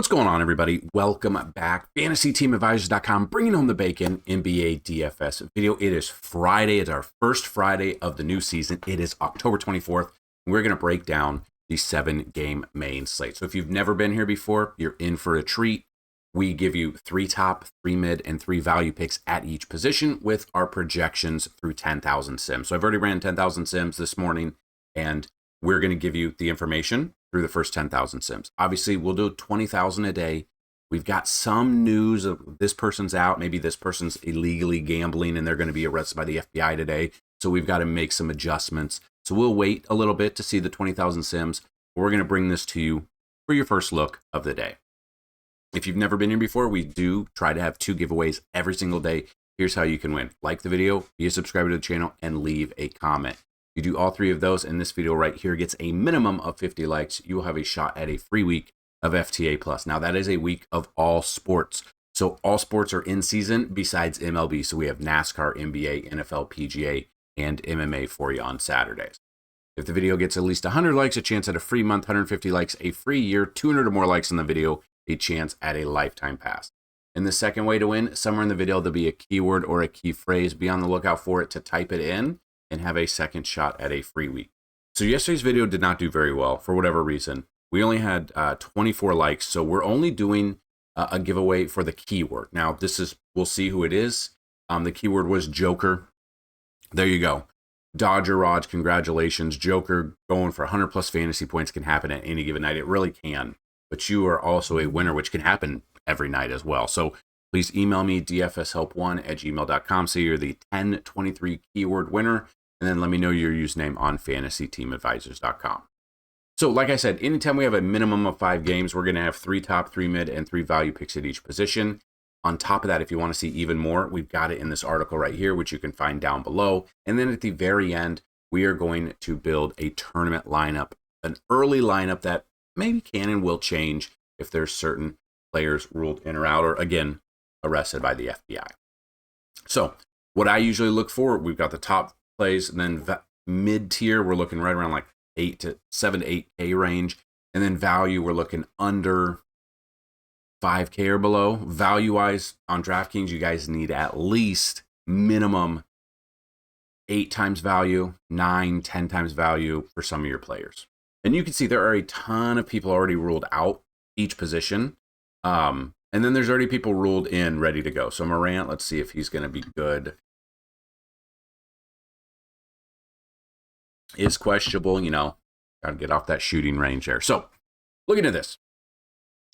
What's going on, everybody? Welcome back. FantasyTeamAdvisors.com, bringing home the bacon, NBA DFS video. It is Friday. It's our first Friday of the new season. It is October 24th. And we're going to break down the 7-game main slate. So if you've never been here before, you're in for a treat. We give you 3 top, 3 mid, and 3 value picks at each position with our projections through 10,000 sims. So I've already ran 10,000 sims this morning, and we're going to give you the information through the first 10,000 sims. Obviously, we'll do 20,000 a day. We've got some news of this person's out. Maybe this person's illegally gambling and they're going to be arrested by the FBI today. So we've got to make some adjustments. So we'll wait a little bit to see the 20,000 sims. We're going to bring this to you for your first look of the day. If you've never been here before, we do try to have 2 giveaways every single day. Here's how you can win. Like the video, be a subscriber to the channel, and leave a comment. You do all 3 of those, and this video right here gets a minimum of 50 likes. You will have a shot at a free week of FTA Plus. Now, that is a week of all sports. So all sports are in season besides MLB. So we have NASCAR, NBA, NFL, PGA, and MMA for you on Saturdays. If the video gets at least 100 likes, a chance at a free month, 150 likes, a free year, 200 or more likes in the video, a chance at a lifetime pass. And the second way to win, somewhere in the video, there'll be a keyword or a key phrase. Be on the lookout for it to type it in and have a second shot at a free week. So yesterday's video did not do very well for whatever reason. We only had 24 likes, so we're only doing a giveaway for the keyword. Now, we'll see who it is. The keyword was Joker. There you go. Dodger Raj, congratulations. Joker going for 100 plus fantasy points can happen at any given night. It really can. But you are also a winner, which can happen every night as well. So please email me, dfshelp1@gmail.com. So you're the 1023 keyword winner. And then let me know your username on FantasyTeamAdvisors.com. So like I said, anytime we have a minimum of 5 games, we're going to have 3 top, 3 mid, and 3 value picks at each position. On top of that, if you want to see even more, we've got it in this article right here, which you can find down below. And then at the very end, we are going to build a tournament lineup, an early lineup that maybe can and will change if there's certain players ruled in or out, or again, arrested by the FBI. So what I usually look for, we've got the top plays, and then mid-tier, we're looking right around like 7 to 8K range. And then value, we're looking under 5K or below. Value-wise, on DraftKings, you guys need at least minimum 8 times value, 9, 10 times value for some of your players. And you can see there are a ton of people already ruled out each position. And then there's already people ruled in, ready to go. So Morant, let's see if he's going to be good. Is questionable, got to get off that shooting range there. So looking at this.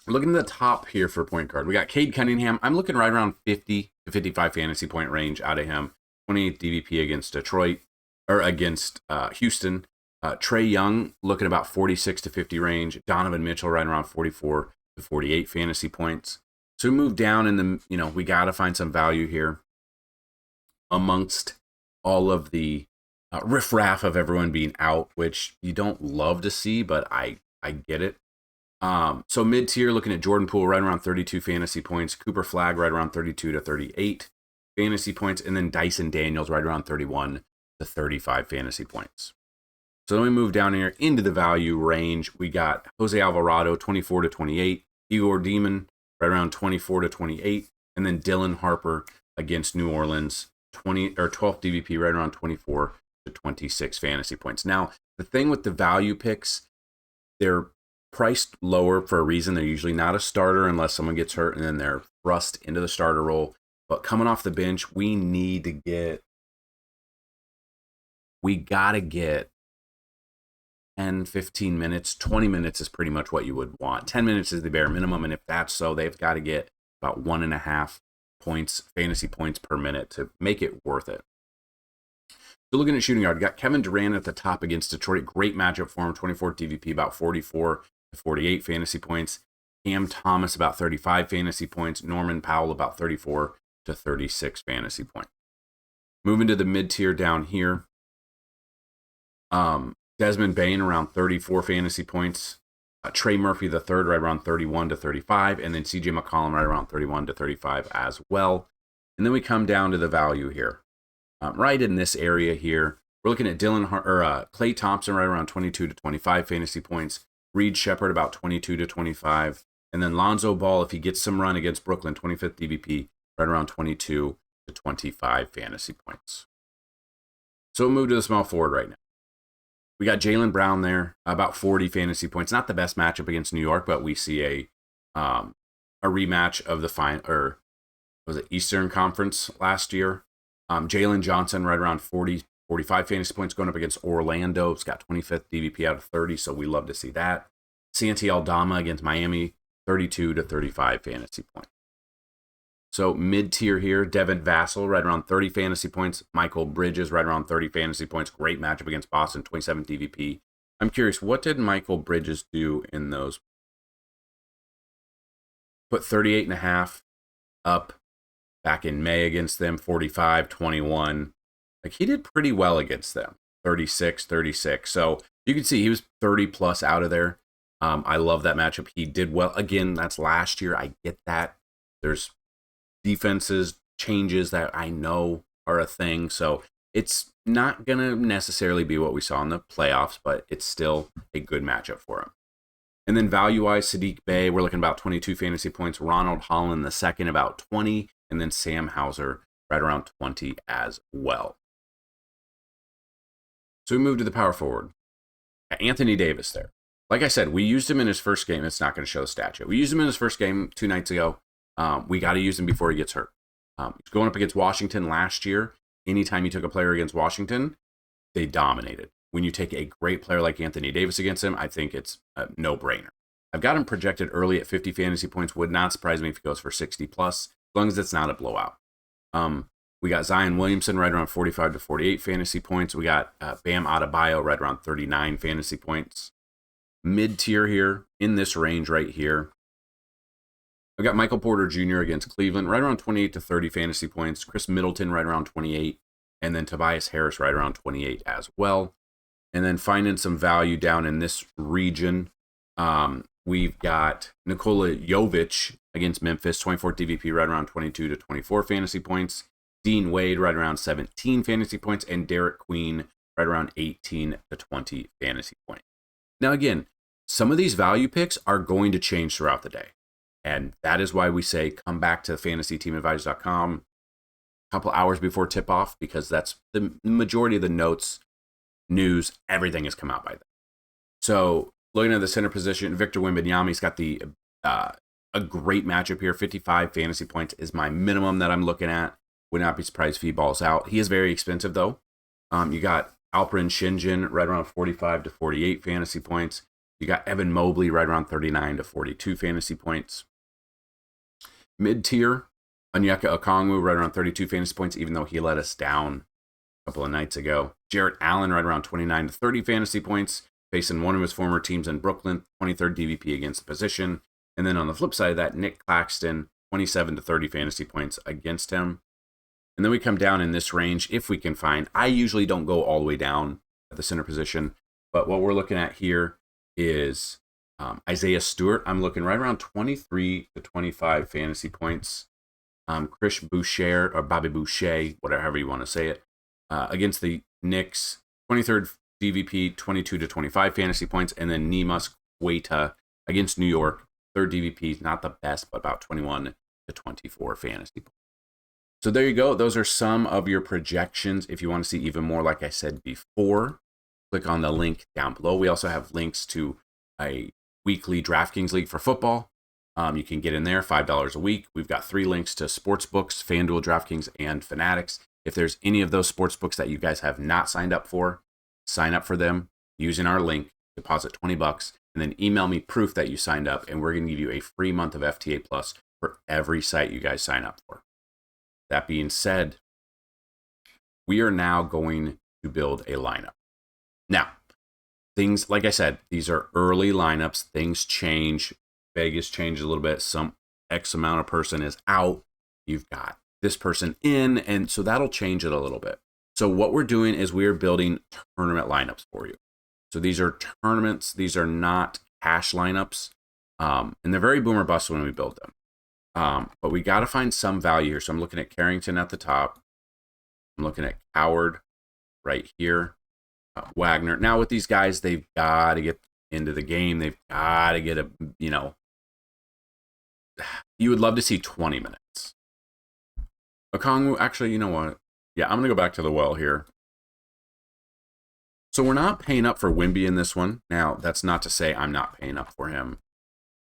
Looking at the top here for point guard. We got Cade Cunningham. I'm looking right around 50 to 55 fantasy point range out of him. 28 DVP against Detroit, or against Houston. Trae Young looking about 46 to 50 range. Donovan Mitchell right around 44 to 48 fantasy points. So we move down in the, we got to find some value here amongst all of the riffraff of everyone being out, which you don't love to see, but I get it. So mid-tier, looking at Jordan Poole right around 32 fantasy points. Cooper Flagg right around 32 to 38 fantasy points. And then Dyson Daniels right around 31 to 35 fantasy points. So then we move down here into the value range. We got Jose Alvarado, 24 to 28. Igor Demon, right around 24 to 28. And then Dylan Harper against New Orleans, 12th DVP, right around 24 to 26 fantasy points. Now, the thing with the value picks, they're priced lower for a reason. They're usually not a starter unless someone gets hurt, and then they're thrust into the starter role. But coming off the bench, we got to get 10, 15 minutes, 20 minutes is pretty much what you would want. 10 minutes is the bare minimum, and if that's so, they've got to get about 1.5 points, fantasy points per minute to make it worth it. So looking at shooting guard, got Kevin Durant at the top against Detroit. Great matchup for him, 24 DVP, about 44 to 48 fantasy points. Cam Thomas, about 35 fantasy points. Norman Powell, about 34 to 36 fantasy points. Moving to the mid-tier down here. Desmond Bain around 34 fantasy points. Trey Murphy the third right around 31 to 35. And then CJ McCollum right around 31 to 35 as well. And then we come down to the value here. Right in this area here, we're looking at Klay Thompson right around 22 to 25 fantasy points. Reed Shepard about 22 to 25. And then Lonzo Ball, if he gets some run against Brooklyn, 25th DVP, right around 22 to 25 fantasy points. So we'll move to the small forward right now. We got Jaylen Brown there, about 40 fantasy points. Not the best matchup against New York, but we see a rematch of the was it Eastern Conference last year. Jalen Johnson right around 40, 45 fantasy points going up against Orlando. It's got 25th DVP out of 30, so we love to see that. Santi Aldama against Miami, 32 to 35 fantasy points. So mid-tier here, Devin Vassell right around 30 fantasy points. Michael Bridges right around 30 fantasy points. Great matchup against Boston, 27 DVP. I'm curious, what did Michael Bridges do in those? Put 38.5 up back in May against them, 45, 21. Like, he did pretty well against them, 36, 36. So you can see he was 30 plus out of there. I love that matchup. He did well. Again, that's last year. I get that. There's defenses changes that I know are a thing. So it's not going to necessarily be what we saw in the playoffs, but it's still a good matchup for him. And then value-wise, Sadiq Bey, we're looking about 22 fantasy points. Ronald Holland the second, about 20. And then Sam Hauser right around 20 as well. So we move to the power forward. Anthony Davis there. Like I said, we used him in his first game. It's not going to show the stat yet. We used him in his first game 2 nights ago. We got to use him before he gets hurt. He's going up against Washington last year. Anytime you took a player against Washington, they dominated. When you take a great player like Anthony Davis against him, I think it's a no-brainer. I've got him projected early at 50 fantasy points. Would not surprise me if he goes for 60 plus, as long as it's not a blowout. We got Zion Williamson right around 45 to 48 fantasy points. We got Bam Adebayo right around 39 fantasy points. Mid-tier here, in this range right here. I've got Michael Porter Jr. against Cleveland, right around 28 to 30 fantasy points. Chris Middleton, right around 28. And then Tobias Harris, right around 28 as well. And then finding some value down in this region, we've got Nikola Jovic against Memphis, 24 DVP, right around 22 to 24 fantasy points. Dean Wade, right around 17 fantasy points. And Derek Queen, right around 18 to 20 fantasy points. Now, again, some of these value picks are going to change throughout the day. And that is why we say come back to fantasyteamadvisor.com a couple hours before tip-off, because that's the majority of the notes, news, everything has come out by then. So looking at the center position, Victor Wembanyama's got a great matchup here. 55 fantasy points is my minimum that I'm looking at. Would not be surprised if he balls out. He is very expensive, though. You got Alperen Sengun right around 45 to 48 fantasy points. You got Evan Mobley right around 39 to 42 fantasy points. Mid-tier, Onyeka Okongwu right around 32 fantasy points, even though he let us down a couple of nights ago. Jarrett Allen right around 29 to 30 fantasy points, facing one of his former teams in Brooklyn, 23rd DVP against the position. And then on the flip side of that, Nick Claxton, 27 to 30 fantasy points against him. And then we come down in this range, if we can find. I usually don't go all the way down at the center position, but what we're looking at here is Isaiah Stewart. I'm looking right around 23 to 25 fantasy points. Chris Boucher, or Bobby Boucher, whatever you want to say it, against the Knicks, 23rd DVP, 22 to 25 fantasy points. And then Neemias Queta against New York, 3rd DVP, not the best, but about 21 to 24 fantasy points. So there you go. Those are some of your projections. If you want to see even more, like I said before, click on the link down below. We also have links to a weekly DraftKings league for football. You can get in there, $5 a week. We've got 3 links to sports books, Fanduel, DraftKings, and Fanatics. If there's any of those sports books that you guys have not signed up for, sign up for them using our link, deposit $20, and then email me proof that you signed up, and we're going to give you a free month of FTA Plus for every site you guys sign up for. That being said, we are now going to build a lineup. Now, things, like I said, these are early lineups. Things change. Vegas changes a little bit. Some X amount of person is out. You've got this person in, and so that'll change it a little bit. So what we're doing is we're building tournament lineups for you. So these are tournaments. These are not cash lineups, and they're very boomer bust when we build them. But we got to find some value here. So I'm looking at Carrington at the top. I'm looking at Coward right here. Wagner. Now with these guys, they've got to get into the game. They've got to get You would love to see 20 minutes. Okongwu, actually, you know what? Yeah, I'm going to go back to the well here. So we're not paying up for Wimby in this one. Now, that's not to say I'm not paying up for him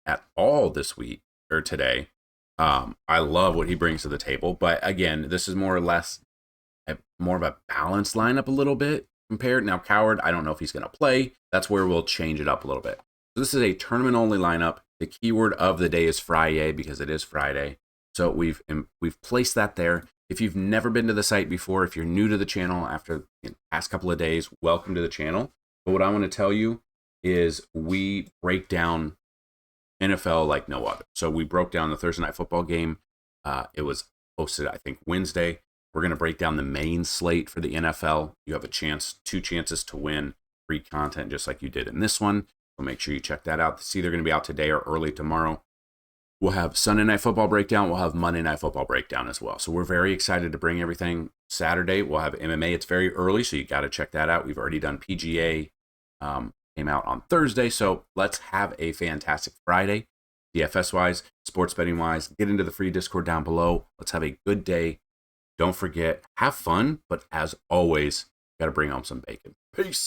at all this week or today. I love what he brings to the table. But again, this is more or less more of a balanced lineup a little bit compared. Now, Coward, I don't know if he's going to play. That's where we'll change it up a little bit. So this is a tournament-only lineup. The keyword of the day is Friday because it is Friday. So we've placed that there. If you've never been to the site before, if you're new to the channel after the past couple of days, welcome to the channel. But what I want to tell you is we break down NFL like no other. So we broke down the Thursday night football game. It was posted, I think, Wednesday. We're going to break down the main slate for the NFL. You have two chances to win free content just like you did in this one. So make sure you check that out. It's either going to be out today or early tomorrow. We'll have Sunday Night Football breakdown. We'll have Monday Night Football breakdown as well. So we're very excited to bring everything. Saturday, we'll have MMA. It's very early, so you got to check that out. We've already done PGA. Came out on Thursday. So let's have a fantastic Friday, DFS-wise, sports betting-wise. Get into the free Discord down below. Let's have a good day. Don't forget, have fun, but as always, got to bring home some bacon. Peace.